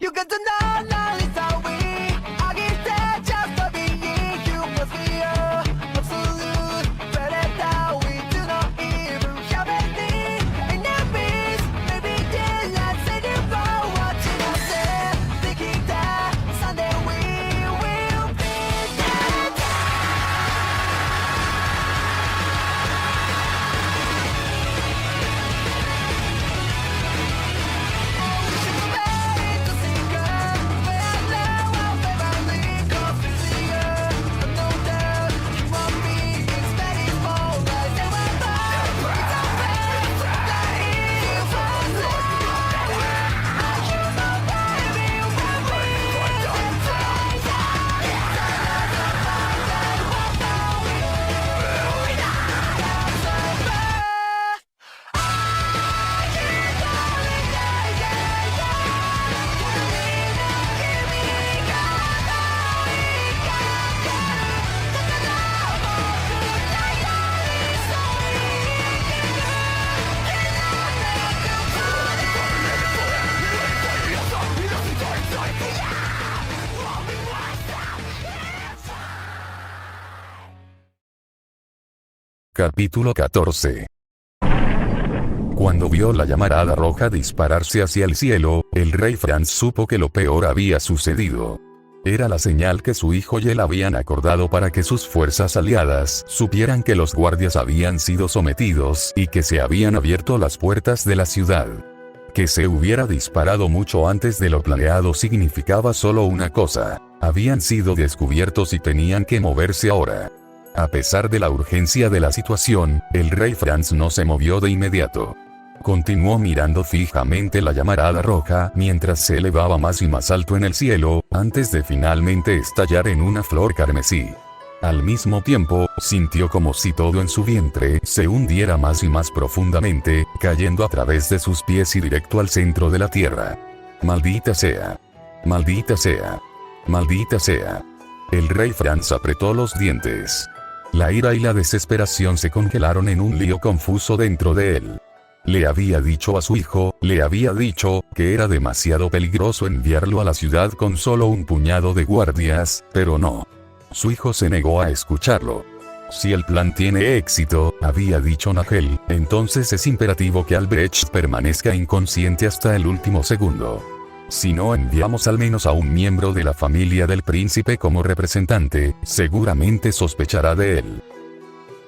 You got to know, now it's how we. I get that just for being you must be absolute predator. We do not even have any enemies. Maybe they let's say they were watching us there, thinking that someday we will be dead. Ready to sing it, but I know I'll never leave. 'Cause it's here, but no doubt you want me. It's very small, like they were born. It's a fact that it was love. I hear my baby when we try. Capítulo 14. Cuando vio la llamarada roja dispararse hacia el cielo, el rey Franz supo que lo peor había sucedido. Era la señal que su hijo y él habían acordado para que sus fuerzas aliadas supieran que los guardias habían sido sometidos y que se habían abierto las puertas de la ciudad. Que se hubiera disparado mucho antes de lo planeado significaba solo una cosa: habían sido descubiertos y tenían que moverse ahora. A pesar de la urgencia de la situación, el rey Franz no se movió de inmediato. Continuó mirando fijamente la llamarada roja mientras se elevaba más y más alto en el cielo, antes de finalmente estallar en una flor carmesí. Al mismo tiempo, sintió como si todo en su vientre se hundiera más y más profundamente, cayendo a través de sus pies y directo al centro de la tierra. Maldita sea. Maldita sea. Maldita sea. El rey Franz apretó los dientes. La ira y la desesperación se congelaron en un lío confuso dentro de él. Le había dicho a su hijo, que era demasiado peligroso enviarlo a la ciudad con solo un puñado de guardias, pero no. Su hijo se negó a escucharlo. Si el plan tiene éxito, había dicho Nagel, entonces es imperativo que Albrecht permanezca inconsciente hasta el último segundo. Si no enviamos al menos a un miembro de la familia del príncipe como representante, seguramente sospechará de él.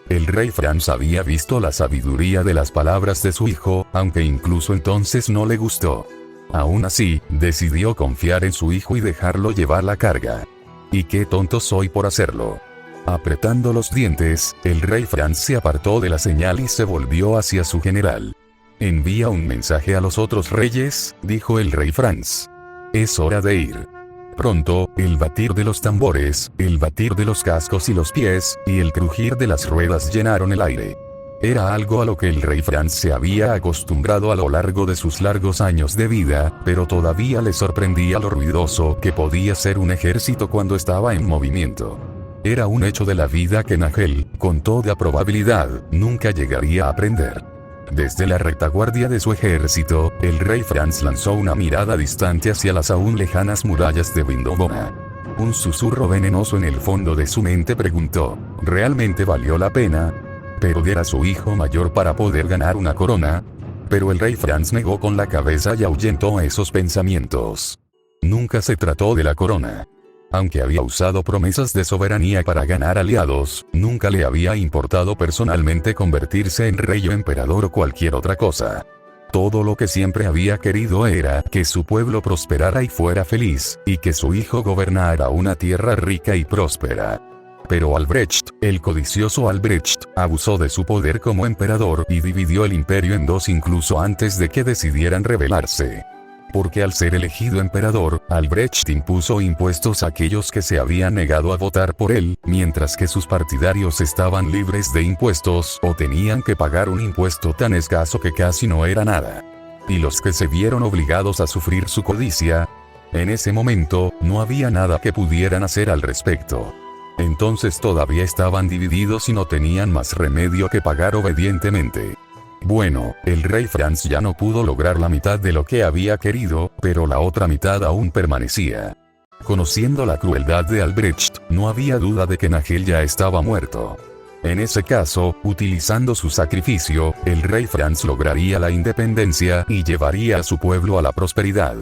El rey Franz había visto la sabiduría de las palabras de su hijo, aunque incluso entonces no le gustó. Aún así, decidió confiar en su hijo y dejarlo llevar la carga. Y qué tonto soy por hacerlo. Apretando los dientes, el rey Franz se apartó de la señal y se volvió hacia su general. Envía un mensaje a los otros reyes, dijo el rey Franz. Es hora de ir. Pronto, el batir de los tambores, el batir de los cascos y los pies, y el crujir de las ruedas llenaron el aire. Era algo a lo que el rey Franz se había acostumbrado a lo largo de sus largos años de vida, pero todavía le sorprendía lo ruidoso que podía ser un ejército cuando estaba en movimiento. Era un hecho de la vida que Nagel, con toda probabilidad, nunca llegaría a aprender. Desde la retaguardia de su ejército, el rey Franz lanzó una mirada distante hacia las aún lejanas murallas de Vindobona. Un susurro venenoso en el fondo de su mente preguntó, ¿realmente valió la pena perder a su hijo mayor para poder ganar una corona? Pero el rey Franz negó con la cabeza y ahuyentó esos pensamientos. Nunca se trató de la corona. Aunque había usado promesas de soberanía para ganar aliados, nunca le había importado personalmente convertirse en rey o emperador o cualquier otra cosa. Todo lo que siempre había querido era que su pueblo prosperara y fuera feliz, y que su hijo gobernara una tierra rica y próspera. Pero Albrecht, el codicioso Albrecht, abusó de su poder como emperador y dividió el imperio en dos incluso antes de que decidieran rebelarse. Porque al ser elegido emperador, Albrecht impuso impuestos a aquellos que se habían negado a votar por él, mientras que sus partidarios estaban libres de impuestos o tenían que pagar un impuesto tan escaso que casi no era nada. Y los que se vieron obligados a sufrir su codicia, en ese momento, no había nada que pudieran hacer al respecto. Entonces todavía estaban divididos y no tenían más remedio que pagar obedientemente. Bueno, el rey Franz ya no pudo lograr la mitad de lo que había querido, pero la otra mitad aún permanecía. Conociendo la crueldad de Albrecht, no había duda de que Nagel ya estaba muerto. En ese caso, utilizando su sacrificio, el rey Franz lograría la independencia y llevaría a su pueblo a la prosperidad.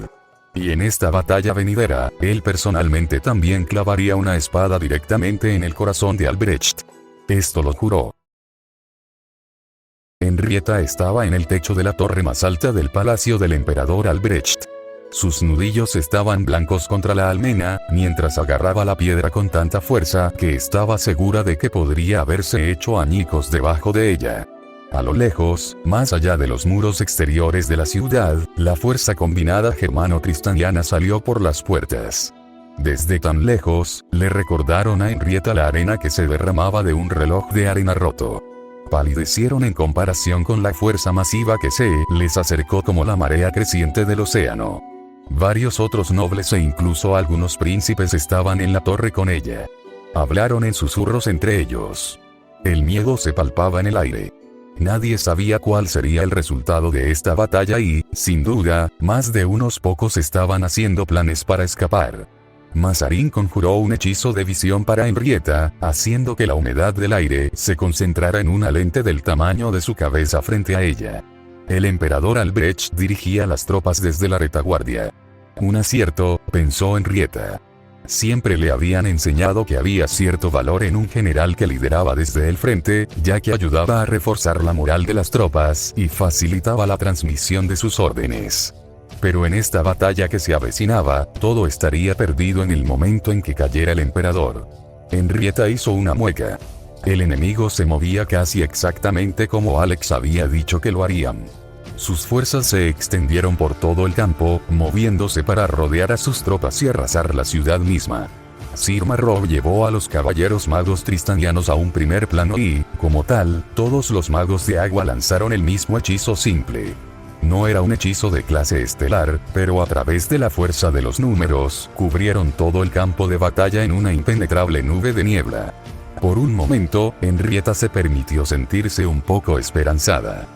Y en esta batalla venidera, él personalmente también clavaría una espada directamente en el corazón de Albrecht. Esto lo juró. Henrietta estaba en el techo de la torre más alta del palacio del emperador Albrecht. Sus nudillos estaban blancos contra la almena, mientras agarraba la piedra con tanta fuerza que estaba segura de que podría haberse hecho añicos debajo de ella. A lo lejos, más allá de los muros exteriores de la ciudad, la fuerza combinada germano-tristaniana salió por las puertas. Desde tan lejos, le recordaron a Henrietta la arena que se derramaba de un reloj de arena roto. Palidecieron en comparación con la fuerza masiva que se les acercó como la marea creciente del océano. Varios otros nobles e incluso algunos príncipes estaban en la torre con ella. Hablaron en susurros entre ellos. El miedo se palpaba en el aire. Nadie sabía cuál sería el resultado de esta batalla y, sin duda, más de unos pocos estaban haciendo planes para escapar. Mazarin conjuró un hechizo de visión para Henrietta, haciendo que la humedad del aire se concentrara en una lente del tamaño de su cabeza frente a ella. El emperador Albrecht dirigía las tropas desde la retaguardia. Un acierto, pensó Henrietta. Siempre le habían enseñado que había cierto valor en un general que lideraba desde el frente, ya que ayudaba a reforzar la moral de las tropas y facilitaba la transmisión de sus órdenes. Pero en esta batalla que se avecinaba, todo estaría perdido en el momento en que cayera el emperador. Henrietta hizo una mueca. El enemigo se movía casi exactamente como Alex había dicho que lo harían. Sus fuerzas se extendieron por todo el campo, moviéndose para rodear a sus tropas y arrasar la ciudad misma. Sir Marrow llevó a los caballeros magos tristanianos a un primer plano y, como tal, todos los magos de agua lanzaron el mismo hechizo simple. No era un hechizo de clase estelar, pero a través de la fuerza de los números, cubrieron todo el campo de batalla en una impenetrable nube de niebla. Por un momento, Henrietta se permitió sentirse un poco esperanzada.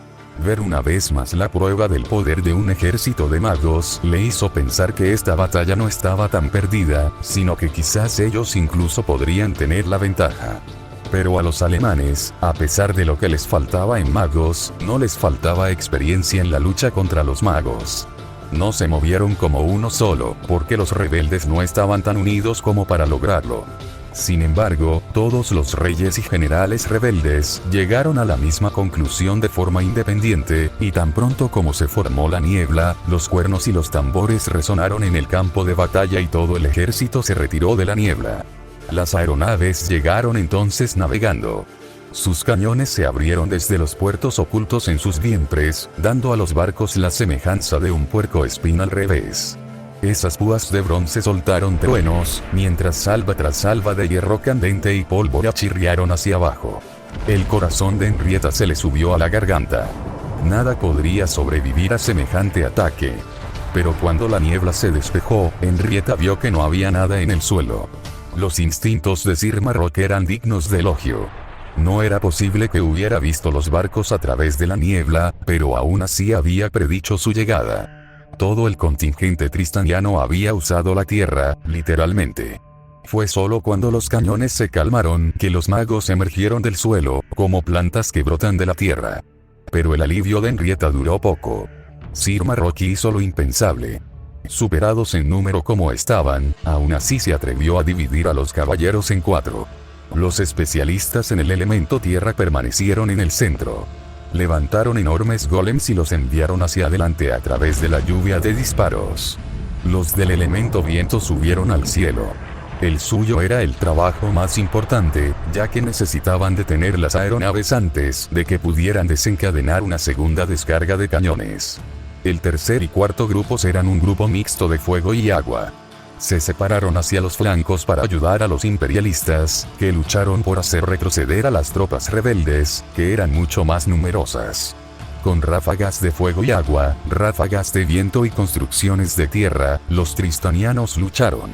Ver una vez más la prueba del poder de un ejército de magos le hizo pensar que esta batalla no estaba tan perdida, sino que quizás ellos incluso podrían tener la ventaja. Pero a los alemanes, a pesar de lo que les faltaba en magos, no les faltaba experiencia en la lucha contra los magos. No se movieron como uno solo, porque los rebeldes no estaban tan unidos como para lograrlo. Sin embargo, todos los reyes y generales rebeldes llegaron a la misma conclusión de forma independiente, y tan pronto como se formó la niebla, los cuernos y los tambores resonaron en el campo de batalla y todo el ejército se retiró de la niebla. Las aeronaves llegaron entonces navegando. Sus cañones se abrieron desde los puertos ocultos en sus vientres, dando a los barcos la semejanza de un puercoespín al revés. Esas púas de bronce soltaron truenos, mientras salva tras salva de hierro candente y pólvora chirriaron hacia abajo. El corazón de Henrietta se le subió a la garganta. Nada podría sobrevivir a semejante ataque. Pero cuando la niebla se despejó, Henrietta vio que no había nada en el suelo. Los instintos de Sir Marrock eran dignos de elogio. No era posible que hubiera visto los barcos a través de la niebla, pero aún así había predicho su llegada. Todo el contingente tristaniano había usado la tierra, literalmente. Fue solo cuando los cañones se calmaron que los magos emergieron del suelo, como plantas que brotan de la tierra. Pero el alivio de Henrietta duró poco. Sir Marrock hizo lo impensable. Superados en número como estaban, aún así se atrevió a dividir a los caballeros en 4. Los especialistas en el elemento tierra permanecieron en el centro. Levantaron enormes golems y los enviaron hacia adelante a través de la lluvia de disparos. Los del elemento viento subieron al cielo. El suyo era el trabajo más importante, ya que necesitaban detener las aeronaves antes de que pudieran desencadenar una segunda descarga de cañones. El tercer y cuarto grupos eran un grupo mixto de fuego y agua. Se separaron hacia los flancos para ayudar a los imperialistas, que lucharon por hacer retroceder a las tropas rebeldes, que eran mucho más numerosas. Con ráfagas de fuego y agua, ráfagas de viento y construcciones de tierra, los tristanianos lucharon.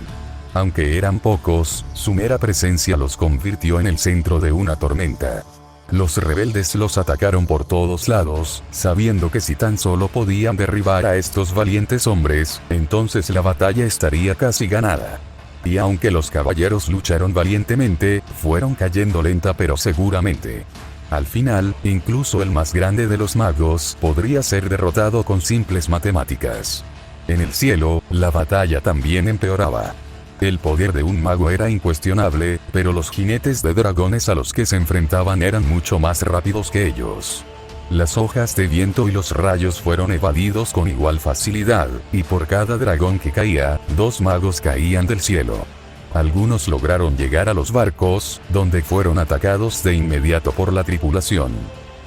Aunque eran pocos, su mera presencia los convirtió en el centro de una tormenta. Los rebeldes los atacaron por todos lados, sabiendo que si tan solo podían derribar a estos valientes hombres, entonces la batalla estaría casi ganada. Y aunque los caballeros lucharon valientemente, fueron cayendo lenta pero seguramente. Al final, incluso el más grande de los magos podría ser derrotado con simples matemáticas. En el cielo, la batalla también empeoraba. El poder de un mago era incuestionable, pero los jinetes de dragones a los que se enfrentaban eran mucho más rápidos que ellos. Las hojas de viento y los rayos fueron evadidos con igual facilidad, y por cada dragón que caía, 2 magos caían del cielo. Algunos lograron llegar a los barcos, donde fueron atacados de inmediato por la tripulación.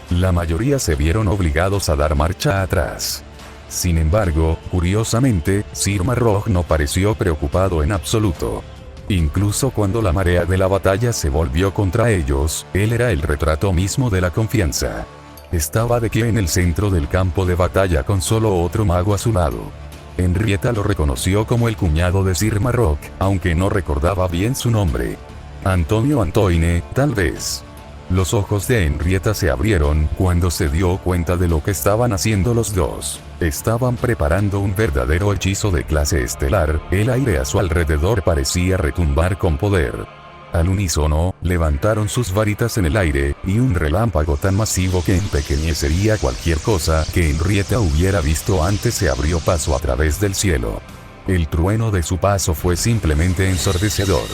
La mayoría se vieron obligados a dar marcha atrás. Sin embargo, curiosamente, Sir Marrog no pareció preocupado en absoluto. Incluso cuando la marea de la batalla se volvió contra ellos, él era el retrato mismo de la confianza. Estaba de pie en el centro del campo de batalla con solo otro mago a su lado. Henrietta lo reconoció como el cuñado de Sir Marrog, aunque no recordaba bien su nombre. Antonio Antoine, tal vez. Los ojos de Henrietta se abrieron cuando se dio cuenta de lo que estaban haciendo los dos. Estaban preparando un verdadero hechizo de clase estelar, el aire a su alrededor parecía retumbar con poder. Al unísono, levantaron sus varitas en el aire, y un relámpago tan masivo que empequeñecería cualquier cosa que Henrietta hubiera visto antes se abrió paso a través del cielo. El trueno de su paso fue simplemente ensordecedor.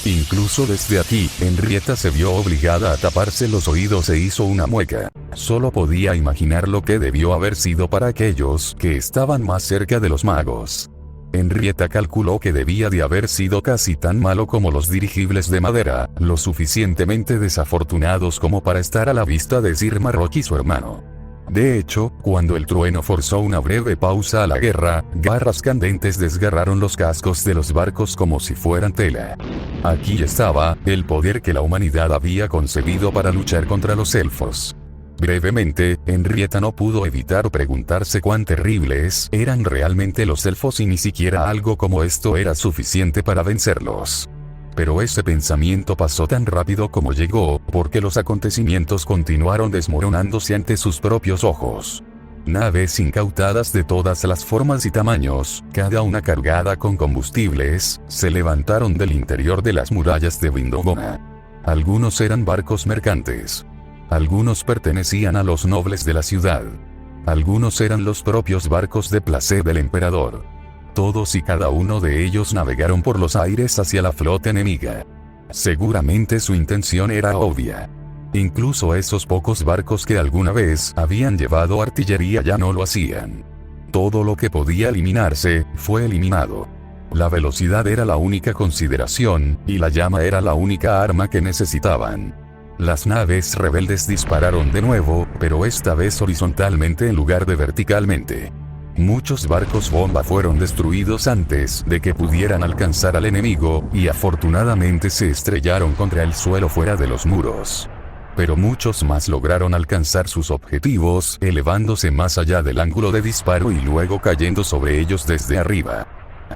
Incluso desde aquí, Henrietta se vio obligada a taparse los oídos e hizo una mueca. Solo podía imaginar lo que debió haber sido para aquellos que estaban más cerca de los magos. Henrietta calculó que debía de haber sido casi tan malo como los dirigibles de madera, lo suficientemente desafortunados como para estar a la vista de Sir Marrog y su hermano. De hecho, cuando el trueno forzó una breve pausa a la guerra, garras candentes desgarraron los cascos de los barcos como si fueran tela. Aquí estaba, el poder que la humanidad había concebido para luchar contra los elfos. Brevemente, Henrietta no pudo evitar preguntarse cuán terribles eran realmente los elfos y ni siquiera algo como esto era suficiente para vencerlos. Pero ese pensamiento pasó tan rápido como llegó, porque los acontecimientos continuaron desmoronándose ante sus propios ojos. Naves incautadas de todas las formas y tamaños, cada una cargada con combustibles, se levantaron del interior de las murallas de Vindogona. Algunos eran barcos mercantes. Algunos pertenecían a los nobles de la ciudad. Algunos eran los propios barcos de placer del emperador. Todos y cada uno de ellos navegaron por los aires hacia la flota enemiga. Seguramente su intención era obvia. Incluso esos pocos barcos que alguna vez habían llevado artillería ya no lo hacían. Todo lo que podía eliminarse, fue eliminado. La velocidad era la única consideración, y la llama era la única arma que necesitaban. Las naves rebeldes dispararon de nuevo, pero esta vez horizontalmente en lugar de verticalmente. Muchos barcos bomba fueron destruidos antes de que pudieran alcanzar al enemigo, y afortunadamente se estrellaron contra el suelo fuera de los muros. Pero muchos más lograron alcanzar sus objetivos, elevándose más allá del ángulo de disparo y luego cayendo sobre ellos desde arriba.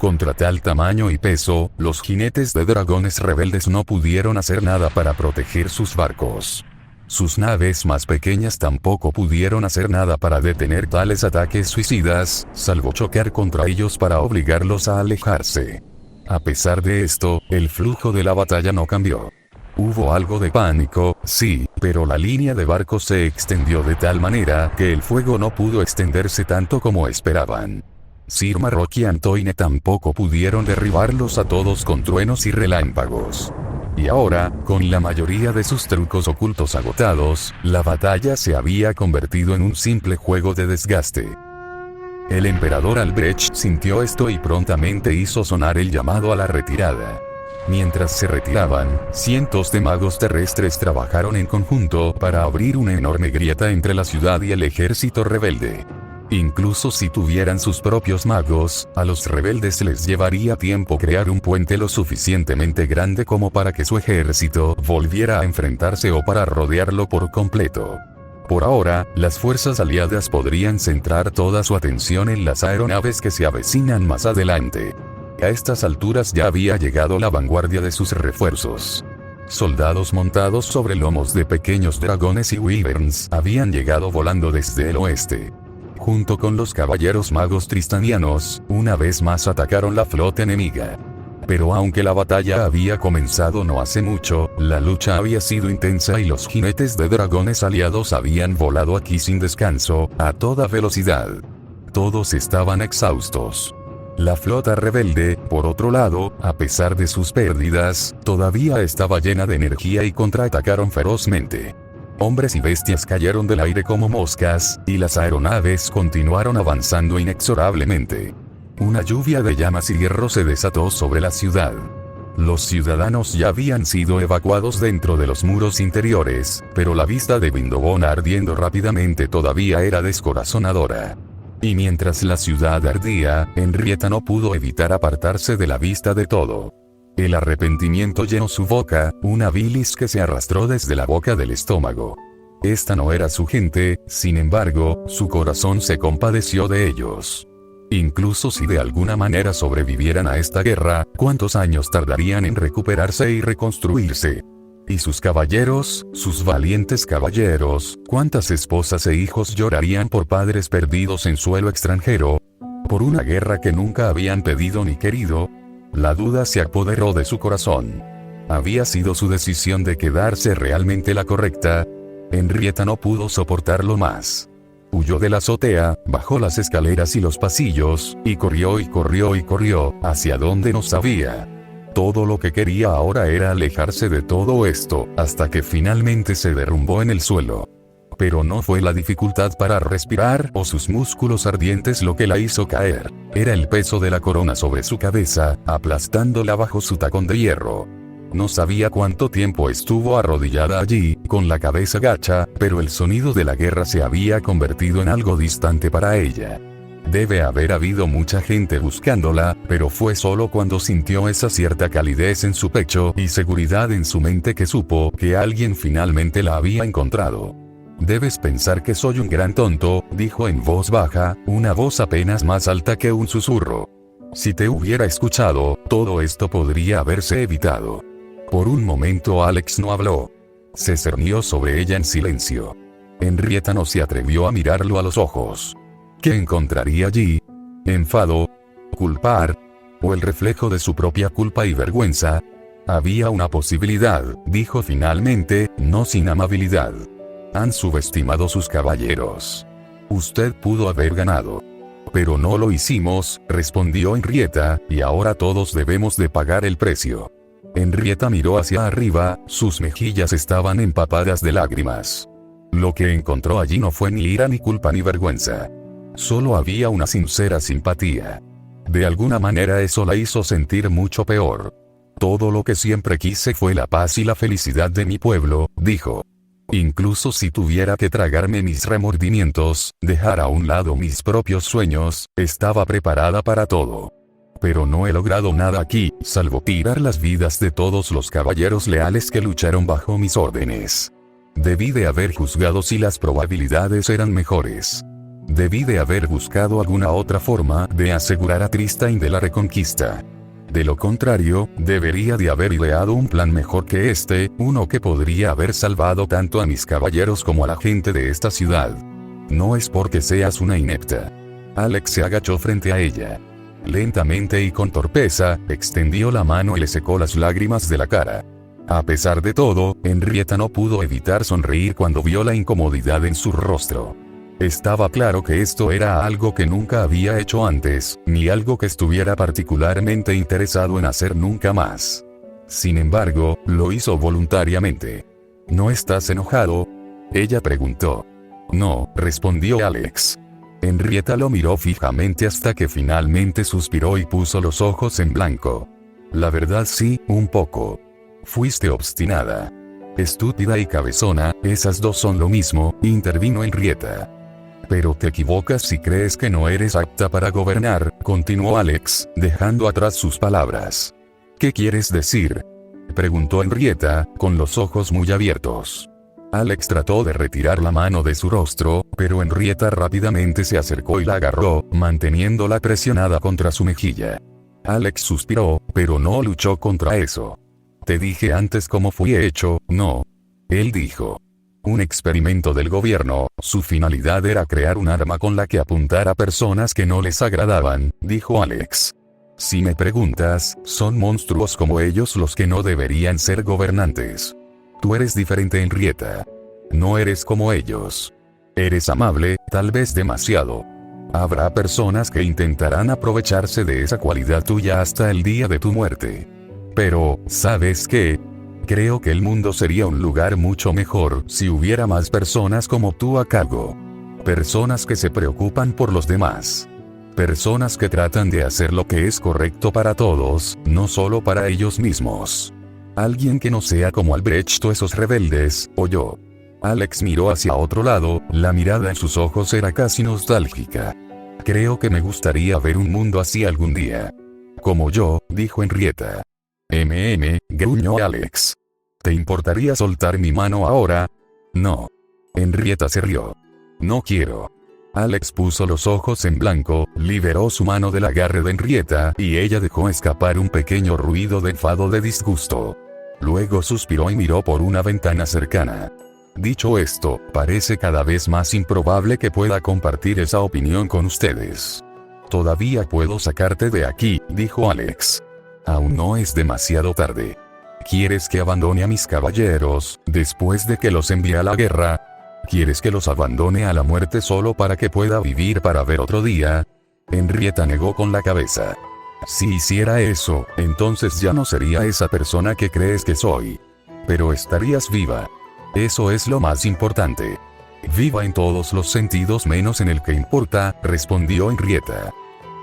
Contra tal tamaño y peso, los jinetes de dragones rebeldes no pudieron hacer nada para proteger sus barcos. Sus naves más pequeñas tampoco pudieron hacer nada para detener tales ataques suicidas, salvo chocar contra ellos para obligarlos a alejarse. A pesar de esto, el flujo de la batalla no cambió. Hubo algo de pánico, sí, pero la línea de barcos se extendió de tal manera que el fuego no pudo extenderse tanto como esperaban. Sir Marrog y Antoine tampoco pudieron derribarlos a todos con truenos y relámpagos. Y ahora, con la mayoría de sus trucos ocultos agotados, la batalla se había convertido en un simple juego de desgaste. El emperador Albrecht sintió esto y prontamente hizo sonar el llamado a la retirada. Mientras se retiraban, cientos de magos terrestres trabajaron en conjunto para abrir una enorme grieta entre la ciudad y el ejército rebelde. Incluso si tuvieran sus propios magos, a los rebeldes les llevaría tiempo crear un puente lo suficientemente grande como para que su ejército volviera a enfrentarse o para rodearlo por completo. Por ahora, las fuerzas aliadas podrían centrar toda su atención en las aeronaves que se avecinan más adelante. A estas alturas ya había llegado la vanguardia de sus refuerzos. Soldados montados sobre lomos de pequeños dragones y wyverns habían llegado volando desde el oeste. Junto con los caballeros magos tristanianos, una vez más atacaron la flota enemiga. Pero aunque la batalla había comenzado no hace mucho, la lucha había sido intensa y los jinetes de dragones aliados habían volado aquí sin descanso, a toda velocidad. Todos estaban exhaustos. La flota rebelde, por otro lado, a pesar de sus pérdidas, todavía estaba llena de energía y contraatacaron ferozmente. Hombres y bestias cayeron del aire como moscas, y las aeronaves continuaron avanzando inexorablemente. Una lluvia de llamas y hierro se desató sobre la ciudad. Los ciudadanos ya habían sido evacuados dentro de los muros interiores, pero la vista de Vindobon ardiendo rápidamente todavía era descorazonadora. Y mientras la ciudad ardía, Henrietta no pudo evitar apartarse de la vista de todo. El arrepentimiento llenó su boca, una bilis que se arrastró desde la boca del estómago. Esta no era su gente, sin embargo, su corazón se compadeció de ellos. Incluso si de alguna manera sobrevivieran a esta guerra, ¿cuántos años tardarían en recuperarse y reconstruirse? Y sus caballeros, sus valientes caballeros, ¿cuántas esposas e hijos llorarían por padres perdidos en suelo extranjero? ¿Por una guerra que nunca habían pedido ni querido? La duda se apoderó de su corazón. ¿Había sido su decisión de quedarse realmente la correcta? Henrietta no pudo soportarlo más. Huyó de la azotea, bajó las escaleras y los pasillos, y corrió y corrió y corrió, hacia donde no sabía. Todo lo que quería ahora era alejarse de todo esto, hasta que finalmente se derrumbó en el suelo. Pero no fue la dificultad para respirar o sus músculos ardientes lo que la hizo caer. Era el peso de la corona sobre su cabeza, aplastándola bajo su tacón de hierro. No sabía cuánto tiempo estuvo arrodillada allí, con la cabeza gacha, pero el sonido de la guerra se había convertido en algo distante para ella. Debe haber habido mucha gente buscándola, pero fue solo cuando sintió esa cierta calidez en su pecho y seguridad en su mente que supo que alguien finalmente la había encontrado. Debes pensar que soy un gran tonto, dijo en voz baja, una voz apenas más alta que un susurro. Si te hubiera escuchado, todo esto podría haberse evitado. Por un momento Alex no habló. Se cernió sobre ella en silencio. Henrietta no se atrevió a mirarlo a los ojos. ¿Qué encontraría allí? ¿Enfado? ¿Culpar? ¿O el reflejo de su propia culpa y vergüenza? Había una posibilidad, dijo finalmente, no sin amabilidad. Han subestimado sus caballeros. Usted pudo haber ganado. Pero no lo hicimos, respondió Henrietta, y ahora todos debemos de pagar el precio. Henrietta miró hacia arriba, sus mejillas estaban empapadas de lágrimas. Lo que encontró allí no fue ni ira ni culpa ni vergüenza. Solo había una sincera simpatía. De alguna manera eso la hizo sentir mucho peor. Todo lo que siempre quise fue la paz y la felicidad de mi pueblo, dijo. Incluso si tuviera que tragarme mis remordimientos, dejar a un lado mis propios sueños, estaba preparada para todo. Pero no he logrado nada aquí, salvo tirar las vidas de todos los caballeros leales que lucharon bajo mis órdenes. Debí de haber juzgado si las probabilidades eran mejores. Debí de haber buscado alguna otra forma de asegurar a Tristán de la reconquista. De lo contrario, debería de haber ideado un plan mejor que este, uno que podría haber salvado tanto a mis caballeros como a la gente de esta ciudad. No es porque seas una inepta. Alex se agachó frente a ella. Lentamente y con torpeza, extendió la mano y le secó las lágrimas de la cara. A pesar de todo, Henrietta no pudo evitar sonreír cuando vio la incomodidad en su rostro. Estaba claro que esto era algo que nunca había hecho antes, ni algo que estuviera particularmente interesado en hacer nunca más. Sin embargo, lo hizo voluntariamente. ¿No estás enojado?, ella preguntó. No, respondió Alex. Henrietta lo miró fijamente hasta que finalmente suspiró y puso los ojos en blanco. La verdad sí, un poco. Fuiste obstinada. Estúpida y cabezona, esas dos son lo mismo, intervino Henrietta. Pero te equivocas si crees que no eres apta para gobernar, continuó Alex, dejando atrás sus palabras. ¿Qué quieres decir?, preguntó Henrietta, con los ojos muy abiertos. Alex trató de retirar la mano de su rostro, pero Henrietta rápidamente se acercó y la agarró, manteniéndola presionada contra su mejilla. Alex suspiró, pero no luchó contra eso. Te dije antes cómo fui hecho, ¿no? Él dijo. Un experimento del gobierno, su finalidad era crear un arma con la que apuntar a personas que no les agradaban, dijo Alex. Si me preguntas, son monstruos como ellos los que no deberían ser gobernantes. Tú eres diferente, Henrietta. No eres como ellos. Eres amable, tal vez demasiado. Habrá personas que intentarán aprovecharse de esa cualidad tuya hasta el día de tu muerte. Pero, ¿sabes qué? Creo que el mundo sería un lugar mucho mejor si hubiera más personas como tú a cargo. Personas que se preocupan por los demás. Personas que tratan de hacer lo que es correcto para todos, no solo para ellos mismos. Alguien que no sea como Albrecht o esos rebeldes, o yo. Alex miró hacia otro lado, la mirada en sus ojos era casi nostálgica. Creo que me gustaría ver un mundo así algún día. Como yo, dijo Henrietta. Gruñó Alex. ¿Te importaría soltar mi mano ahora? No. Henrietta se rió. No quiero. Alex puso los ojos en blanco, liberó su mano del agarre de Henrietta y ella dejó escapar un pequeño ruido de enfado de disgusto. Luego suspiró y miró por una ventana cercana. Dicho esto, parece cada vez más improbable que pueda compartir esa opinión con ustedes. Todavía puedo sacarte de aquí, dijo Alex. Aún no es demasiado tarde. ¿Quieres que abandone a mis caballeros, después de que los envíe a la guerra? ¿Quieres que los abandone a la muerte solo para que pueda vivir para ver otro día? Henrietta negó con la cabeza. Si hiciera eso, entonces ya no sería esa persona que crees que soy. Pero estarías viva. Eso es lo más importante. Viva en todos los sentidos menos en el que importa, respondió Henrietta.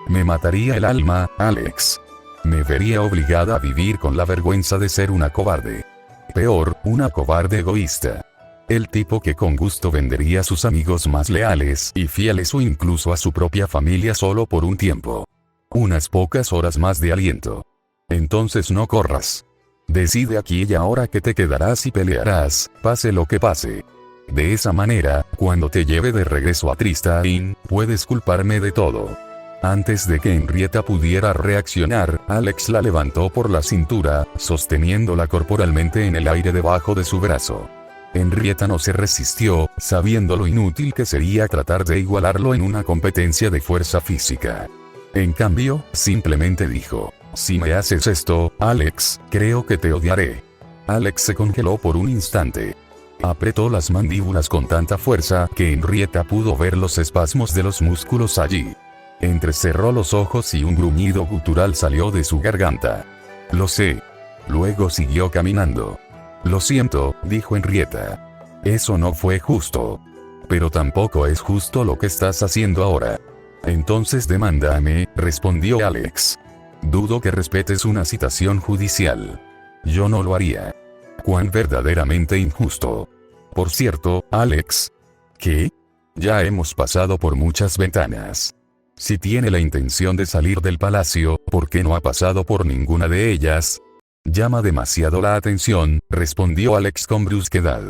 Me mataría el alma, Alex. Me vería obligada a vivir con la vergüenza de ser una cobarde. Peor, una cobarde egoísta. El tipo que con gusto vendería a sus amigos más leales y fieles o incluso a su propia familia solo por un tiempo. Unas pocas horas más de aliento. Entonces no corras. Decide aquí y ahora que te quedarás y pelearás, pase lo que pase. De esa manera, cuando te lleve de regreso a Tristain, puedes culparme de todo. Antes de que Henrietta pudiera reaccionar, Alex la levantó por la cintura, sosteniéndola corporalmente en el aire debajo de su brazo. Henrietta no se resistió, sabiendo lo inútil que sería tratar de igualarlo en una competencia de fuerza física. En cambio, simplemente dijo, si me haces esto, Alex, creo que te odiaré. Alex se congeló por un instante. Apretó las mandíbulas con tanta fuerza que Henrietta pudo ver los espasmos de los músculos allí. Entrecerró los ojos y un gruñido gutural salió de su garganta. Lo sé. Luego siguió caminando. Lo siento, dijo Henrietta. Eso no fue justo. Pero tampoco es justo lo que estás haciendo ahora. Entonces demándame, respondió Alex. Dudo que respetes una citación judicial. Yo no lo haría. Cuán verdaderamente injusto. Por cierto, Alex. ¿Qué? Ya hemos pasado por muchas ventanas. Si tiene la intención de salir del palacio, ¿por qué no ha pasado por ninguna de ellas? Llama demasiado la atención, respondió Alex con brusquedad.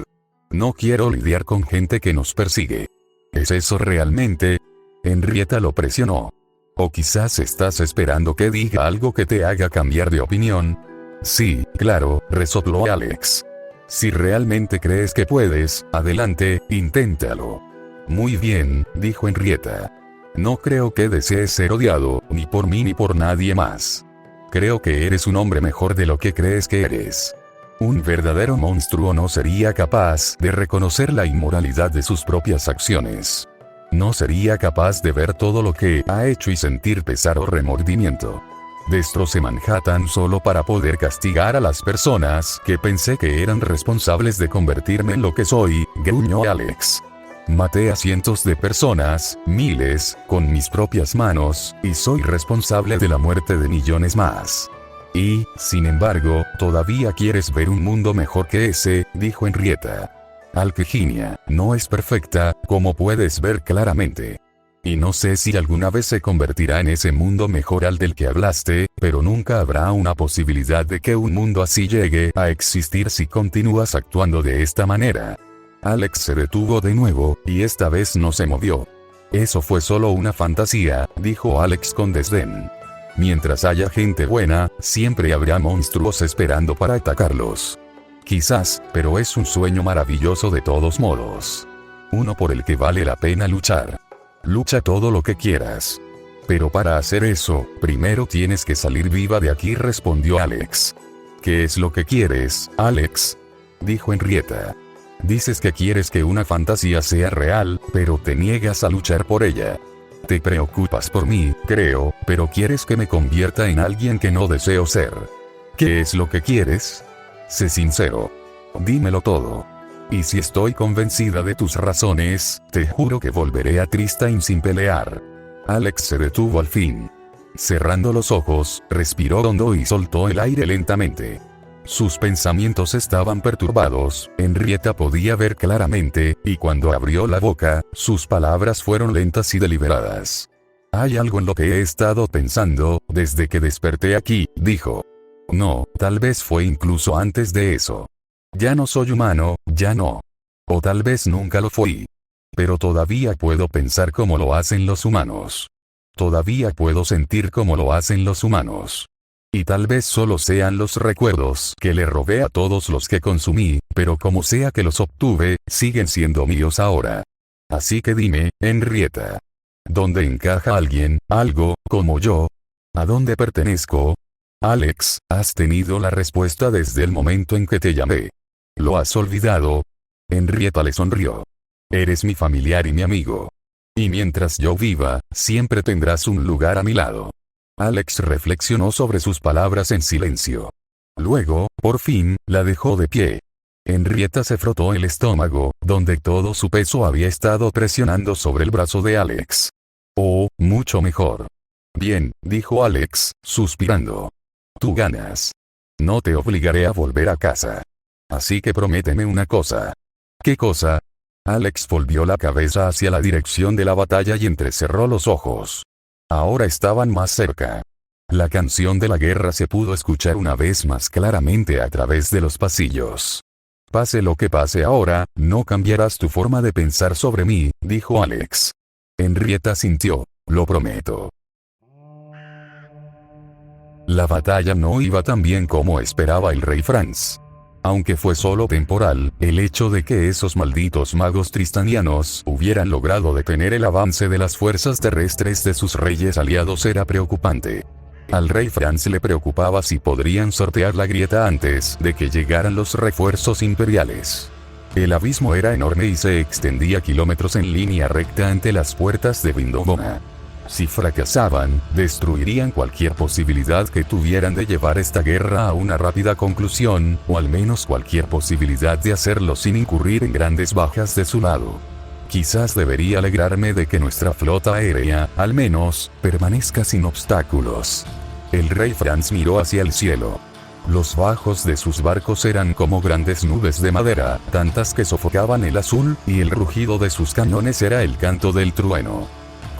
No quiero lidiar con gente que nos persigue. ¿Es eso realmente? Henrietta lo presionó. ¿O quizás estás esperando que diga algo que te haga cambiar de opinión? Sí, claro, resopló Alex. Si realmente crees que puedes, adelante, inténtalo. Muy bien, dijo Henrietta. No creo que desees ser odiado, ni por mí ni por nadie más. Creo que eres un hombre mejor de lo que crees que eres. Un verdadero monstruo no sería capaz de reconocer la inmoralidad de sus propias acciones. No sería capaz de ver todo lo que ha hecho y sentir pesar o remordimiento. Destrocé Manhattan solo para poder castigar a las personas que pensé que eran responsables de convertirme en lo que soy, gruñó Alex. Maté a cientos de personas, miles, con mis propias manos, y soy responsable de la muerte de millones más. Y, sin embargo, todavía quieres ver un mundo mejor que ese, dijo Henrietta. Alqueginia no es perfecta, como puedes ver claramente. Y no sé si alguna vez se convertirá en ese mundo mejor al del que hablaste, pero nunca habrá una posibilidad de que un mundo así llegue a existir si continúas actuando de esta manera. Alex se detuvo de nuevo, y esta vez no se movió. Eso fue solo una fantasía, dijo Alex con desdén. Mientras haya gente buena, siempre habrá monstruos esperando para atacarlos. Quizás, pero es un sueño maravilloso de todos modos. Uno por el que vale la pena luchar. Lucha todo lo que quieras. Pero para hacer eso, primero tienes que salir viva de aquí, respondió Alex. ¿Qué es lo que quieres, Alex?, dijo Henrietta. Dices que quieres que una fantasía sea real, pero te niegas a luchar por ella. Te preocupas por mí, creo, pero quieres que me convierta en alguien que no deseo ser. ¿Qué es lo que quieres? Sé sincero. Dímelo todo. Y si estoy convencida de tus razones, te juro que volveré a Tristane sin pelear. Alex se detuvo al fin. Cerrando los ojos, respiró hondo y soltó el aire lentamente. Sus pensamientos estaban perturbados, Henrietta podía ver claramente, y cuando abrió la boca, sus palabras fueron lentas y deliberadas. Hay algo en lo que he estado pensando, desde que desperté aquí, dijo. No, tal vez fue incluso antes de eso. Ya no soy humano, ya no. O tal vez nunca lo fui. Pero todavía puedo pensar como lo hacen los humanos. Todavía puedo sentir como lo hacen los humanos. Y tal vez solo sean los recuerdos que le robé a todos los que consumí, pero como sea que los obtuve, siguen siendo míos ahora. Así que dime, Henrietta. ¿Dónde encaja alguien, algo, como yo? ¿A dónde pertenezco? Alex, has tenido la respuesta desde el momento en que te llamé. ¿Lo has olvidado? Henrietta le sonrió. Eres mi familiar y mi amigo. Y mientras yo viva, siempre tendrás un lugar a mi lado. Alex reflexionó sobre sus palabras en silencio. Luego, por fin, la dejó de pie. Henrietta se frotó el estómago, donde todo su peso había estado presionando sobre el brazo de Alex. Oh, mucho mejor. Bien, dijo Alex, suspirando. Tú ganas. No te obligaré a volver a casa. Así que prométeme una cosa. ¿Qué cosa? Alex volvió la cabeza hacia la dirección de la batalla y entrecerró los ojos. Ahora estaban más cerca. La canción de la guerra se pudo escuchar una vez más claramente a través de los pasillos. Pase lo que pase ahora, no cambiarás tu forma de pensar sobre mí, dijo Alex. Henrietta sintió. Lo prometo. La batalla no iba tan bien como esperaba el rey Franz. Aunque fue solo temporal, el hecho de que esos malditos magos tristanianos hubieran logrado detener el avance de las fuerzas terrestres de sus reyes aliados era preocupante. Al rey Franz le preocupaba si podrían sortear la grieta antes de que llegaran los refuerzos imperiales. El abismo era enorme y se extendía kilómetros en línea recta ante las puertas de Vindobona. Si fracasaban, destruirían cualquier posibilidad que tuvieran de llevar esta guerra a una rápida conclusión, o al menos cualquier posibilidad de hacerlo sin incurrir en grandes bajas de su lado. Quizás debería alegrarme de que nuestra flota aérea, al menos, permanezca sin obstáculos. El rey Franz miró hacia el cielo. Los bajos de sus barcos eran como grandes nubes de madera, tantas que sofocaban el azul, y el rugido de sus cañones era el canto del trueno.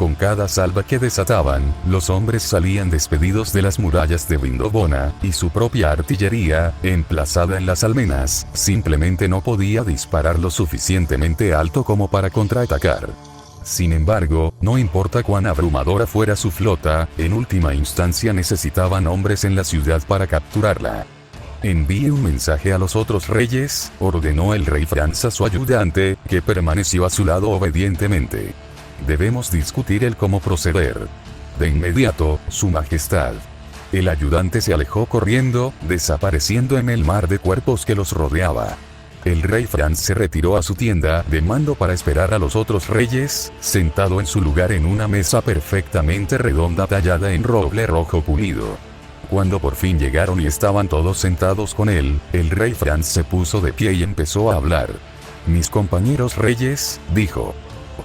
Con cada salva que desataban, los hombres salían despedidos de las murallas de Vindobona, y su propia artillería, emplazada en las almenas, simplemente no podía disparar lo suficientemente alto como para contraatacar. Sin embargo, no importa cuán abrumadora fuera su flota, en última instancia necesitaban hombres en la ciudad para capturarla. Envíe un mensaje a los otros reyes, ordenó el rey Franz a su ayudante, que permaneció a su lado obedientemente. Debemos discutir el cómo proceder. De inmediato, su majestad. El ayudante se alejó corriendo, desapareciendo en el mar de cuerpos que los rodeaba. El rey Franz se retiró a su tienda de mando para esperar a los otros reyes, sentado en su lugar en una mesa perfectamente redonda tallada en roble rojo pulido. Cuando por fin llegaron y estaban todos sentados con él, el rey Franz se puso de pie y empezó a hablar. Mis compañeros reyes, dijo.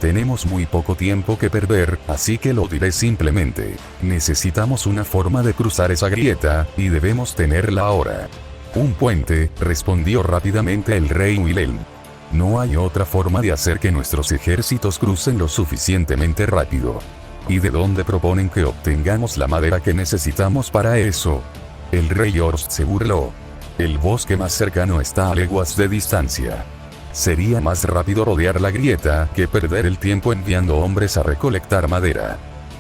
Tenemos muy poco tiempo que perder, así que lo diré simplemente. Necesitamos una forma de cruzar esa grieta, y debemos tenerla ahora. Un puente, respondió rápidamente el rey Wilhelm. No hay otra forma de hacer que nuestros ejércitos crucen lo suficientemente rápido. ¿Y de dónde proponen que obtengamos la madera que necesitamos para eso? El rey Horst se burló. El bosque más cercano está a leguas de distancia. Sería más rápido rodear la grieta que perder el tiempo enviando hombres a recolectar madera.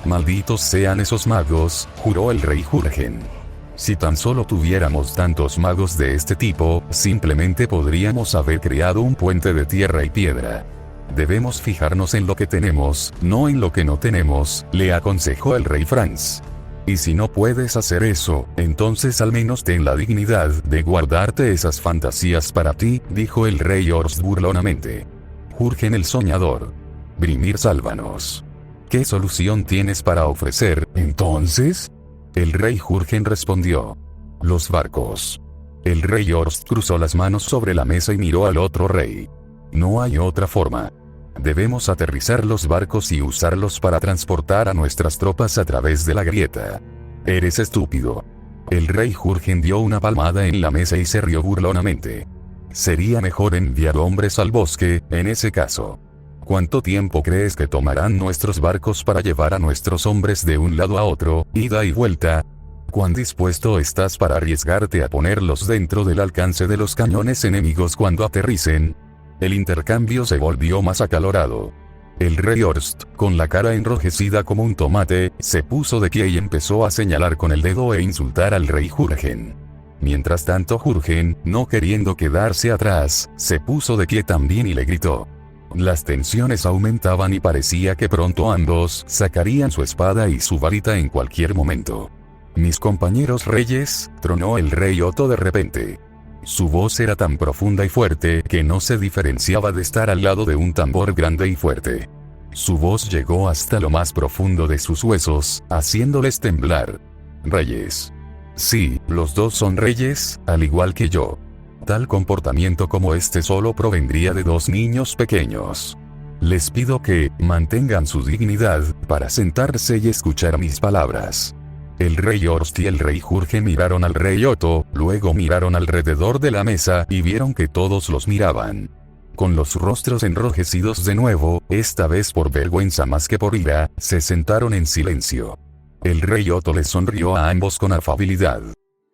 Malditos sean esos magos, juró el rey Jurgen. Si tan solo tuviéramos tantos magos de este tipo, simplemente podríamos haber creado un puente de tierra y piedra. Debemos fijarnos en lo que tenemos, no en lo que no tenemos, le aconsejó el rey Franz. Y si no puedes hacer eso, entonces al menos ten la dignidad de guardarte esas fantasías para ti, dijo el rey Horst burlonamente. Jurgen el soñador. Brimir, sálvanos. ¿Qué solución tienes para ofrecer, entonces? El rey Jurgen respondió. Los barcos. El rey Horst cruzó las manos sobre la mesa y miró al otro rey. No hay otra forma. Debemos aterrizar los barcos y usarlos para transportar a nuestras tropas a través de la grieta. Eres estúpido. El rey Jurgen dio una palmada en la mesa y se rió burlonamente. Sería mejor enviar hombres al bosque, en ese caso. ¿Cuánto tiempo crees que tomarán nuestros barcos para llevar a nuestros hombres de un lado a otro, ida y vuelta? ¿Cuán dispuesto estás para arriesgarte a ponerlos dentro del alcance de los cañones enemigos cuando aterricen? El intercambio se volvió más acalorado. El rey Horst, con la cara enrojecida como un tomate, se puso de pie y empezó a señalar con el dedo e insultar al rey Jurgen. Mientras tanto Jurgen, no queriendo quedarse atrás, se puso de pie también y le gritó. Las tensiones aumentaban y parecía que pronto ambos sacarían su espada y su varita en cualquier momento. Mis compañeros reyes, tronó el rey Otto de repente. Su voz era tan profunda y fuerte que no se diferenciaba de estar al lado de un tambor grande y fuerte. Su voz llegó hasta lo más profundo de sus huesos, haciéndoles temblar. Reyes. Sí, los dos son reyes, al igual que yo. Tal comportamiento como este solo provendría de dos niños pequeños. Les pido que mantengan su dignidad para sentarse y escuchar mis palabras. El rey Horst y el rey Jurgen miraron al rey Otto, luego miraron alrededor de la mesa y vieron que todos los miraban. Con los rostros enrojecidos de nuevo, esta vez por vergüenza más que por ira, se sentaron en silencio. El rey Otto les sonrió a ambos con afabilidad.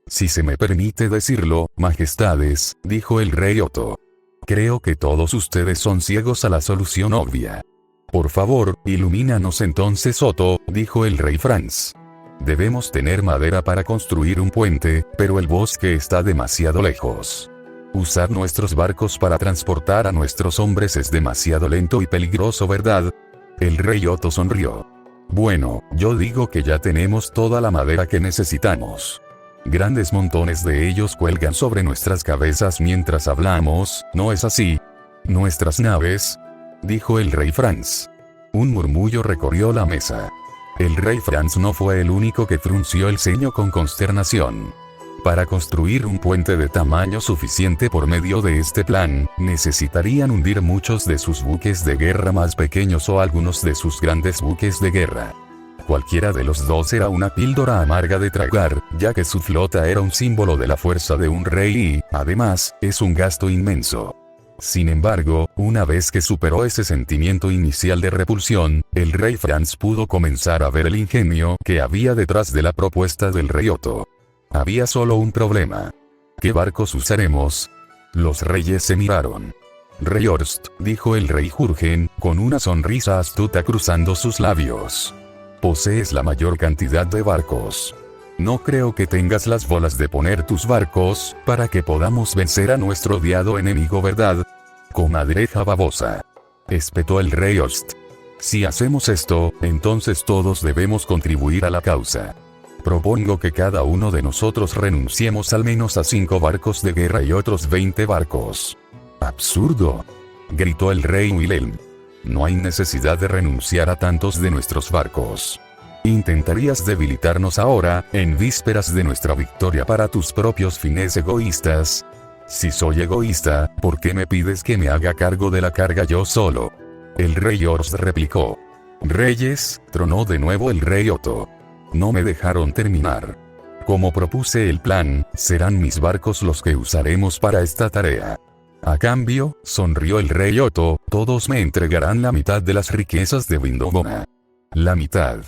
Si se me permite decirlo, majestades, dijo el rey Otto. Creo que todos ustedes son ciegos a la solución obvia. Por favor, ilumínanos entonces, Otto, dijo el rey Franz. Debemos tener madera para construir un puente, pero el bosque está demasiado lejos. Usar nuestros barcos para transportar a nuestros hombres es demasiado lento y peligroso, ¿verdad? El rey Otto sonrió. Bueno, yo digo que ya tenemos toda la madera que necesitamos. Grandes montones de ellos cuelgan sobre nuestras cabezas mientras hablamos, ¿no es así? Nuestras naves, dijo el rey Franz. Un murmullo recorrió la mesa. El rey Franz no fue el único que frunció el ceño con consternación. Para construir un puente de tamaño suficiente por medio de este plan, necesitarían hundir muchos de sus buques de guerra más pequeños o algunos de sus grandes buques de guerra. Cualquiera de los dos era una píldora amarga de tragar, ya que su flota era un símbolo de la fuerza de un rey y, además, es un gasto inmenso. Sin embargo, una vez que superó ese sentimiento inicial de repulsión, el rey Franz pudo comenzar a ver el ingenio que había detrás de la propuesta del rey Otto. Había solo un problema. ¿Qué barcos usaremos? Los reyes se miraron. Rey Horst, dijo el rey Jurgen, con una sonrisa astuta cruzando sus labios. Posees la mayor cantidad de barcos. No creo que tengas las bolas de poner tus barcos, para que podamos vencer a nuestro odiado enemigo, ¿verdad? Comadreja babosa. Espetó el rey Horst. Si hacemos esto, entonces todos debemos contribuir a la causa. Propongo que cada uno de nosotros renunciemos al menos a 5 barcos de guerra y otros 20 barcos. ¡Absurdo!, gritó el rey Wilhelm. No hay necesidad de renunciar a tantos de nuestros barcos. ¿Intentarías debilitarnos ahora, en vísperas de nuestra victoria para tus propios fines egoístas? Si soy egoísta, ¿por qué me pides que me haga cargo de la carga yo solo? El rey Horst replicó. Reyes, tronó de nuevo el rey Otto. No me dejaron terminar. Como propuse el plan, serán mis barcos los que usaremos para esta tarea. A cambio, sonrió el rey Otto, todos me entregarán la mitad de las riquezas de Vindobona. La mitad.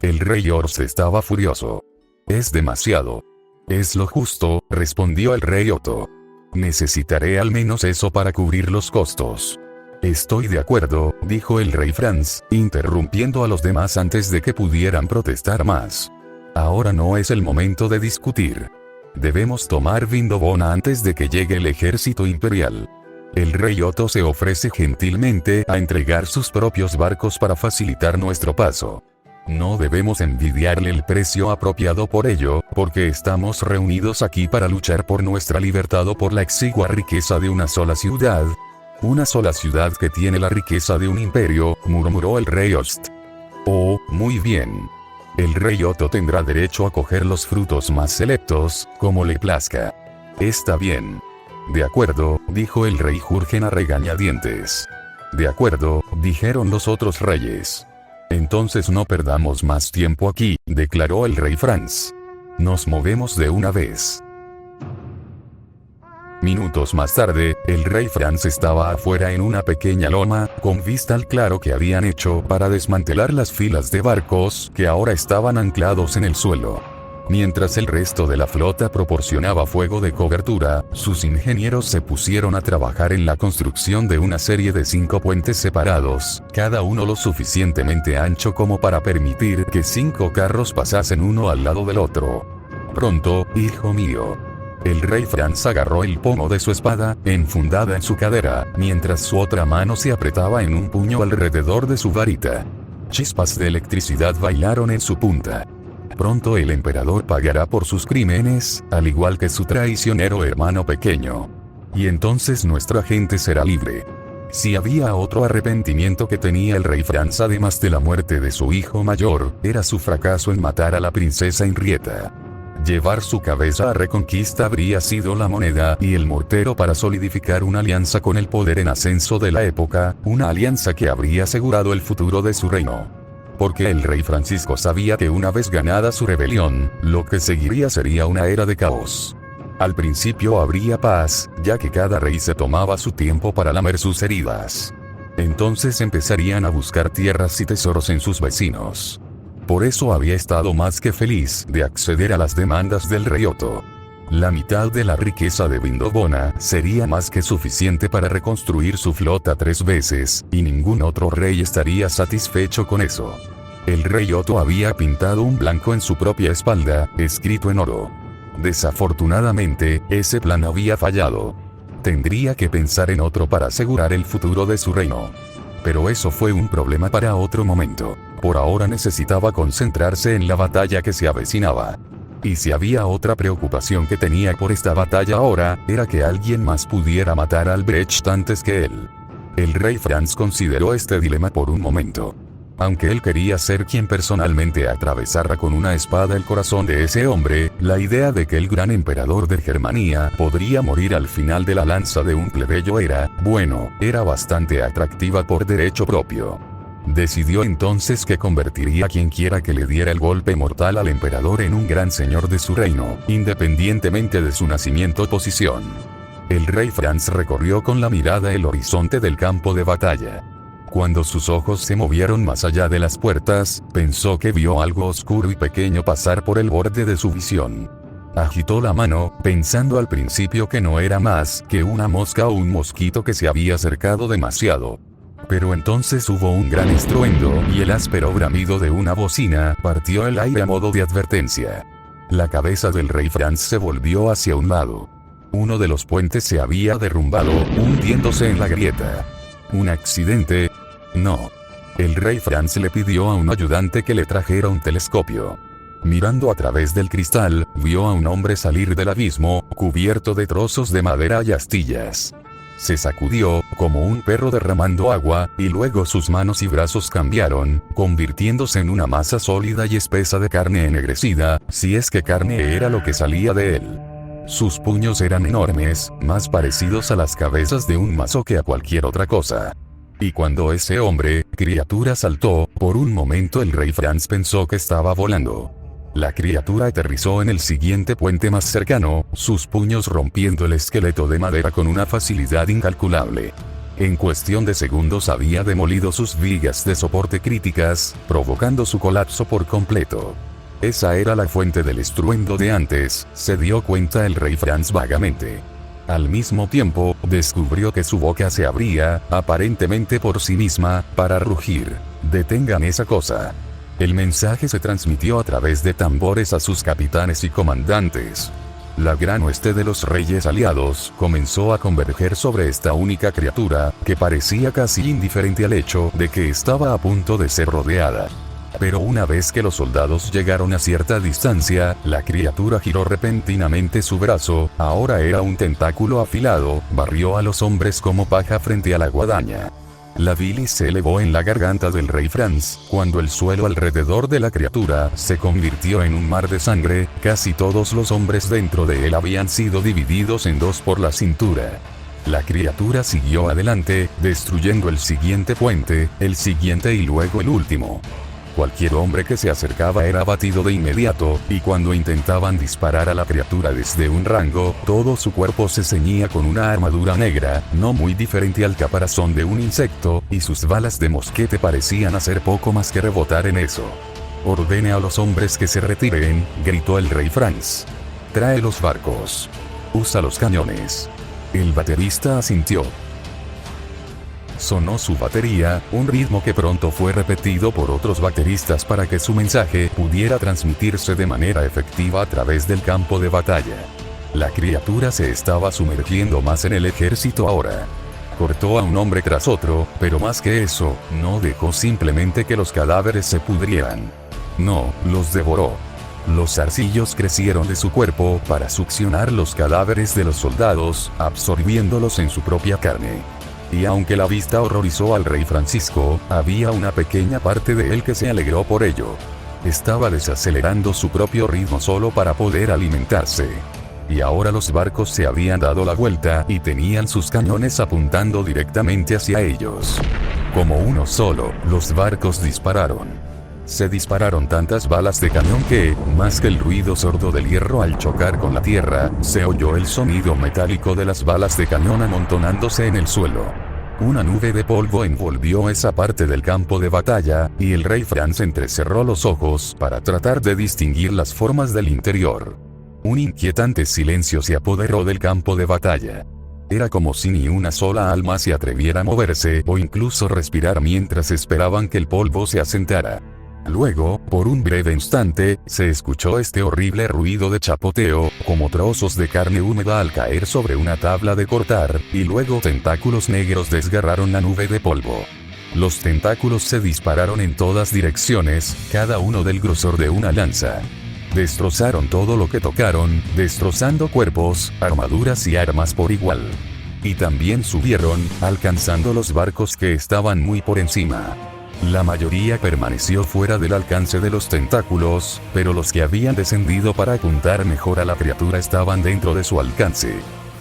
El rey Horst estaba furioso. Es demasiado. Es lo justo, respondió el rey Otto. Necesitaré al menos eso para cubrir los costos. Estoy de acuerdo, dijo el rey Franz, interrumpiendo a los demás antes de que pudieran protestar más. Ahora no es el momento de discutir. Debemos tomar Vindobona antes de que llegue el ejército imperial. El rey Otto se ofrece gentilmente a entregar sus propios barcos para facilitar nuestro paso. No debemos envidiarle el precio apropiado por ello, porque estamos reunidos aquí para luchar por nuestra libertad o por la exigua riqueza de una sola ciudad. Una sola ciudad que tiene la riqueza de un imperio, murmuró el rey Ost. Oh, muy bien. El rey Otto tendrá derecho a coger los frutos más selectos, como le plazca. Está bien. De acuerdo, dijo el rey Jürgen a regañadientes. De acuerdo, dijeron los otros reyes. Entonces no perdamos más tiempo aquí, declaró el rey Franz. Nos movemos de una vez. Minutos más tarde, el rey Franz estaba afuera en una pequeña loma, con vista al claro que habían hecho para desmantelar las filas de barcos que ahora estaban anclados en el suelo. Mientras el resto de la flota proporcionaba fuego de cobertura, sus ingenieros se pusieron a trabajar en la construcción de una serie de 5 puentes separados, cada uno lo suficientemente ancho como para permitir que 5 carros pasasen uno al lado del otro. Pronto, hijo mío. El rey Franz agarró el pomo de su espada, enfundada en su cadera, mientras su otra mano se apretaba en un puño alrededor de su varita. Chispas de electricidad bailaron en su punta. Pronto el emperador pagará por sus crímenes, al igual que su traicionero hermano pequeño. Y entonces nuestra gente será libre. Si había otro arrepentimiento que tenía el rey Franz además de la muerte de su hijo mayor, era su fracaso en matar a la princesa Henrietta. Llevar su cabeza a Reconquista habría sido la moneda y el mortero para solidificar una alianza con el poder en ascenso de la época, una alianza que habría asegurado el futuro de su reino. Porque el rey Francisco sabía que una vez ganada su rebelión, lo que seguiría sería una era de caos. Al principio habría paz, ya que cada rey se tomaba su tiempo para lamer sus heridas. Entonces empezarían a buscar tierras y tesoros en sus vecinos. Por eso había estado más que feliz de acceder a las demandas del rey Otto. La mitad de la riqueza de Vindobona sería más que suficiente para reconstruir su flota 3 veces, y ningún otro rey estaría satisfecho con eso. El rey Otto había pintado un blanco en su propia espalda, escrito en oro. Desafortunadamente, ese plan había fallado. Tendría que pensar en otro para asegurar el futuro de su reino. Pero eso fue un problema para otro momento. Por ahora necesitaba concentrarse en la batalla que se avecinaba. Y si había otra preocupación que tenía por esta batalla ahora, era que alguien más pudiera matar a Albrecht antes que él. El rey Franz consideró este dilema por un momento. Aunque él quería ser quien personalmente atravesara con una espada el corazón de ese hombre, la idea de que el gran emperador de Germania podría morir al final de la lanza de un plebeyo era bastante atractiva por derecho propio. Decidió entonces que convertiría a quien quiera que le diera el golpe mortal al emperador en un gran señor de su reino, independientemente de su nacimiento o posición. El rey Franz recorrió con la mirada el horizonte del campo de batalla. Cuando sus ojos se movieron más allá de las puertas, pensó que vio algo oscuro y pequeño pasar por el borde de su visión. Agitó la mano, pensando al principio que no era más que una mosca o un mosquito que se había acercado demasiado. Pero entonces hubo un gran estruendo y el áspero bramido de una bocina partió el aire a modo de advertencia. La cabeza del rey Franz se volvió hacia un lado. Uno de los puentes se había derrumbado, hundiéndose en la grieta. ¿Un accidente? No. El rey Franz le pidió a un ayudante que le trajera un telescopio. Mirando a través del cristal, vio a un hombre salir del abismo, cubierto de trozos de madera y astillas. Se sacudió, como un perro derramando agua, y luego sus manos y brazos cambiaron, convirtiéndose en una masa sólida y espesa de carne ennegrecida, si es que carne era lo que salía de él. Sus puños eran enormes, más parecidos a las cabezas de un mazo que a cualquier otra cosa. Y cuando ese criatura saltó, por un momento el rey Franz pensó que estaba volando. La criatura aterrizó en el siguiente puente más cercano, sus puños rompiendo el esqueleto de madera con una facilidad incalculable. En cuestión de segundos había demolido sus vigas de soporte críticas, provocando su colapso por completo. Esa era la fuente del estruendo de antes, se dio cuenta el rey Franz vagamente. Al mismo tiempo, descubrió que su boca se abría, aparentemente por sí misma, para rugir. «Detengan esa cosa». El mensaje se transmitió a través de tambores a sus capitanes y comandantes. La gran hueste de los reyes aliados comenzó a converger sobre esta única criatura, que parecía casi indiferente al hecho de que estaba a punto de ser rodeada. Pero una vez que los soldados llegaron a cierta distancia, la criatura giró repentinamente su brazo, ahora era un tentáculo afilado, barrió a los hombres como paja frente a la guadaña. La bilis se elevó en la garganta del rey Franz, cuando el suelo alrededor de la criatura se convirtió en un mar de sangre, casi todos los hombres dentro de él habían sido divididos en dos por la cintura. La criatura siguió adelante, destruyendo el siguiente puente, el siguiente y luego el último. Cualquier hombre que se acercaba era abatido de inmediato, y cuando intentaban disparar a la criatura desde un rango, todo su cuerpo se ceñía con una armadura negra, no muy diferente al caparazón de un insecto, y sus balas de mosquete parecían hacer poco más que rebotar en eso. «Ordene a los hombres que se retiren», gritó el rey Franz. «Trae los barcos. Usa los cañones». El baterista asintió. Sonó su batería, un ritmo que pronto fue repetido por otros bateristas para que su mensaje pudiera transmitirse de manera efectiva a través del campo de batalla. La criatura se estaba sumergiendo más en el ejército ahora. Cortó a un hombre tras otro, pero más que eso, no dejó simplemente que los cadáveres se pudrieran. No, los devoró. Los zarcillos crecieron de su cuerpo para succionar los cadáveres de los soldados, absorbiéndolos en su propia carne. Y aunque la vista horrorizó al rey Francisco, había una pequeña parte de él que se alegró por ello. Estaba desacelerando su propio ritmo solo para poder alimentarse. Y ahora los barcos se habían dado la vuelta y tenían sus cañones apuntando directamente hacia ellos. Como uno solo, los barcos dispararon. Se dispararon tantas balas de cañón que, más que el ruido sordo del hierro al chocar con la tierra, se oyó el sonido metálico de las balas de cañón amontonándose en el suelo. Una nube de polvo envolvió esa parte del campo de batalla, y el rey Franz entrecerró los ojos para tratar de distinguir las formas del interior. Un inquietante silencio se apoderó del campo de batalla. Era como si ni una sola alma se atreviera a moverse o incluso respirar mientras esperaban que el polvo se asentara. Luego, por un breve instante, se escuchó este horrible ruido de chapoteo, como trozos de carne húmeda al caer sobre una tabla de cortar, y luego tentáculos negros desgarraron la nube de polvo. Los tentáculos se dispararon en todas direcciones, cada uno del grosor de una lanza. Destrozaron todo lo que tocaron, destrozando cuerpos, armaduras y armas por igual. Y también subieron, alcanzando los barcos que estaban muy por encima. La mayoría permaneció fuera del alcance de los tentáculos, pero los que habían descendido para apuntar mejor a la criatura estaban dentro de su alcance.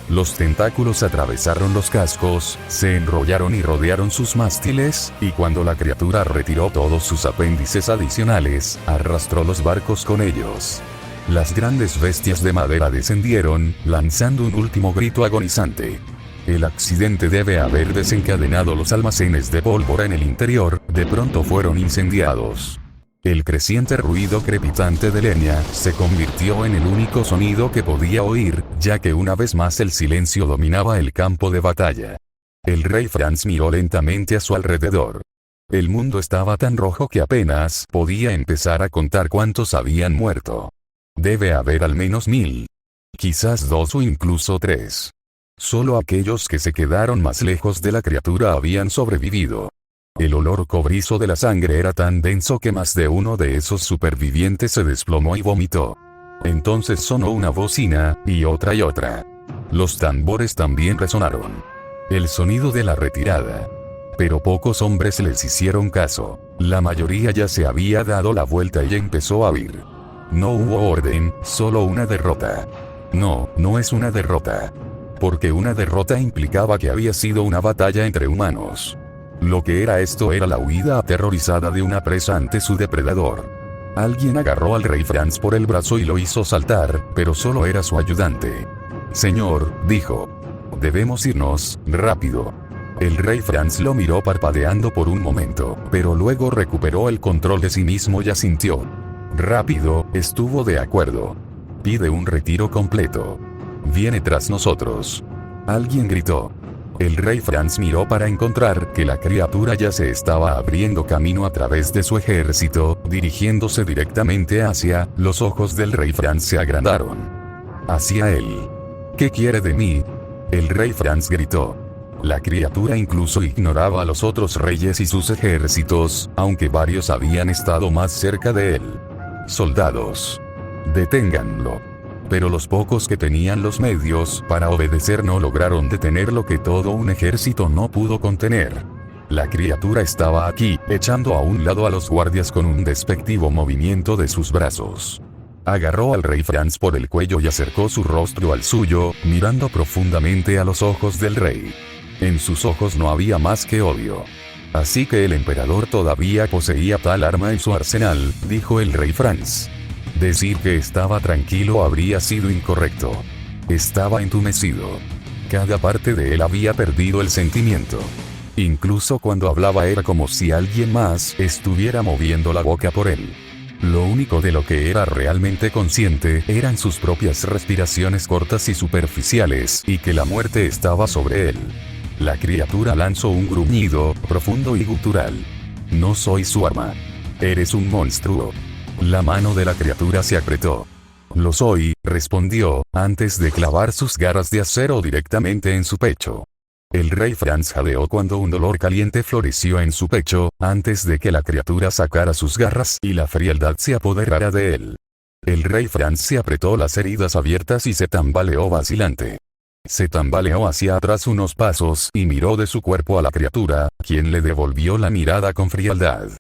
Los tentáculos atravesaron los cascos, se enrollaron y rodearon sus mástiles, y cuando la criatura retiró todos sus apéndices adicionales, arrastró los barcos con ellos. Las grandes bestias de madera descendieron, lanzando un último grito agonizante. El accidente debe haber desencadenado los almacenes de pólvora en el interior, de pronto fueron incendiados. El creciente ruido crepitante de leña se convirtió en el único sonido que podía oír, ya que una vez más el silencio dominaba el campo de batalla. El rey Franz miró lentamente a su alrededor. El mundo estaba tan rojo que apenas podía empezar a contar cuántos habían muerto. Debe haber al menos 1000. Quizás 2 o incluso 3. Solo aquellos que se quedaron más lejos de la criatura habían sobrevivido. El olor cobrizo de la sangre era tan denso que más de uno de esos supervivientes se desplomó y vomitó. Entonces sonó una bocina, y otra y otra. Los tambores también resonaron. El sonido de la retirada. Pero pocos hombres les hicieron caso. La mayoría ya se había dado la vuelta y empezó a huir. No hubo orden, solo una derrota. No, no es una derrota. Porque una derrota implicaba que había sido una batalla entre humanos. Lo que era esto era la huida aterrorizada de una presa ante su depredador. Alguien agarró al rey Franz por el brazo y lo hizo saltar, pero solo era su ayudante. «Señor», dijo. «Debemos irnos, rápido». El rey Franz lo miró parpadeando por un momento, pero luego recuperó el control de sí mismo y asintió. «Rápido», estuvo de acuerdo. «Pide un retiro completo. Viene tras nosotros». Alguien gritó. El rey Franz miró para encontrar que la criatura ya se estaba abriendo camino a través de su ejército, dirigiéndose directamente hacia. Los ojos del rey Franz se agrandaron. Hacia él. ¿Qué quiere de mí? El rey Franz gritó. La criatura incluso ignoraba a los otros reyes y sus ejércitos, aunque varios habían estado más cerca de él. Soldados. Deténganlo. Pero los pocos que tenían los medios para obedecer no lograron detener lo que todo un ejército no pudo contener. La criatura estaba aquí, echando a un lado a los guardias con un despectivo movimiento de sus brazos. Agarró al rey Franz por el cuello y acercó su rostro al suyo, mirando profundamente a los ojos del rey. En sus ojos no había más que odio. Así que el emperador todavía poseía tal arma en su arsenal, dijo el rey Franz. Decir que estaba tranquilo habría sido incorrecto. Estaba entumecido. Cada parte de él había perdido el sentimiento. Incluso cuando hablaba era como si alguien más estuviera moviendo la boca por él. Lo único de lo que era realmente consciente eran sus propias respiraciones cortas y superficiales, y que la muerte estaba sobre él. La criatura lanzó un gruñido, profundo y gutural. No soy su arma. Eres un monstruo. La mano de la criatura se apretó. Lo soy, respondió, antes de clavar sus garras de acero directamente en su pecho. El rey Franz jadeó cuando un dolor caliente floreció en su pecho, antes de que la criatura sacara sus garras y la frialdad se apoderara de él. El rey Franz se apretó las heridas abiertas y se tambaleó vacilante. Se tambaleó hacia atrás unos pasos y miró de su cuerpo a la criatura, quien le devolvió la mirada con frialdad.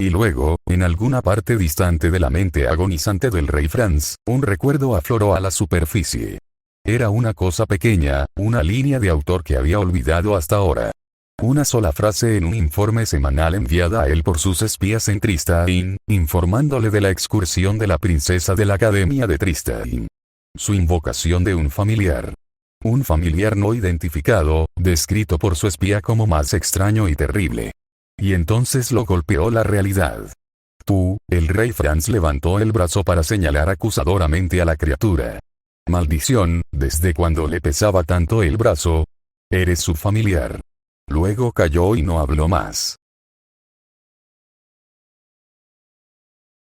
Y luego, en alguna parte distante de la mente agonizante del rey Franz, un recuerdo afloró a la superficie. Era una cosa pequeña, una línea de autor que había olvidado hasta ahora. Una sola frase en un informe semanal enviada a él por sus espías en Tristein, informándole de la excursión de la princesa de la Academia de Tristein. Su invocación de un familiar. Un familiar no identificado, descrito por su espía como más extraño y terrible. Y entonces lo golpeó la realidad. Tú, el rey Franz levantó el brazo para señalar acusadoramente a la criatura. Maldición, ¿desde cuándo le pesaba tanto el brazo? Eres su familiar. Luego cayó y no habló más.